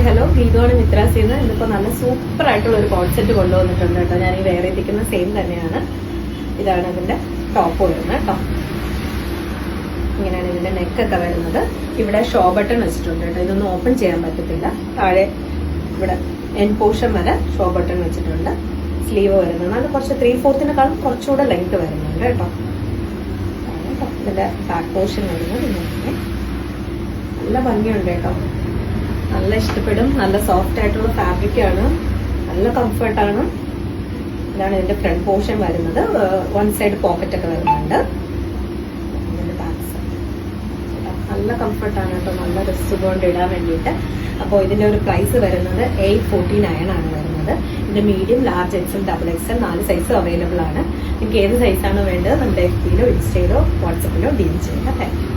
Hello, ഗീതോണ് മിത്രാസിന്ന്. ഇതിപ്പോൾ നല്ല super ആയിട്ടുള്ള ഒരു കോൺസെപ്റ്റ് കൊണ്ടുവന്നിട്ടുണ്ട് കേട്ടോ. ഞാൻ ഈ വേറെ എത്തിക്കുന്ന സെയിം തന്നെയാണ്. ഇതാണ് ഇതിന്റെ ടോപ്പ് വരുന്നത് കേട്ടോ. ഇങ്ങനെയാണ് ഇതിന്റെ നെക്കൊക്കെ വരുന്നത്. ഇവിടെ ഷോ ബട്ടൺ വെച്ചിട്ടുണ്ട് കേട്ടോ. ഇതൊന്നും ഓപ്പൺ ചെയ്യാൻ പറ്റത്തില്ല. താഴെ ഇവിടെ എൻ പോർഷൻ വരെ ഷോ ബട്ടൺ വെച്ചിട്ടുണ്ട്. സ്ലീവ് വരുന്നത് അത് കുറച്ച് 3/4 കുറച്ചുകൂടെ ലെങ്ത് വരുന്നുണ്ട് കേട്ടോ. ഇതിന്റെ ബാക്ക് പോർഷൻ വരുന്നത് ഇങ്ങനെ നല്ല ഭംഗിയുണ്ട് കേട്ടോ. നല്ല ഇഷ്ടപ്പെടും. നല്ല സോഫ്റ്റ് ആയിട്ടുള്ള ഫാബ്രിക് ആണ്. നല്ല കംഫർട്ടാണ്. ഇതാണ് ഇതിന്റെ ഫ്രണ്ട് പോർഷൻ വരുന്നത്. വൺ സൈഡ് പോക്കറ്റ് ഒക്കെ വരുന്നുണ്ട്. ഇതിന്റെ ബാക്ക് സൈഡ് നല്ല കംഫർട്ടാണ് കേട്ടോ. നല്ല ഡ്രസ് കൊണ്ട് ഇടാൻ വേണ്ടിയിട്ട്. അപ്പോൾ ഇതിന്റെ ഒരു പ്രൈസ് വരുന്നത് 849 ആണ് വരുന്നത്. ഇതിന്റെ medium, large, XL, double XL 4 size available ആണ്. നിങ്ങൾക്ക് ഏത് സൈസാണോ വേണ്ടത് നമ്മുടെ FB-ലോ ഇൻസ്റ്റയിലോ വാട്സപ്പിലോ ഡീൽ ചെയ്യാം. Thank U.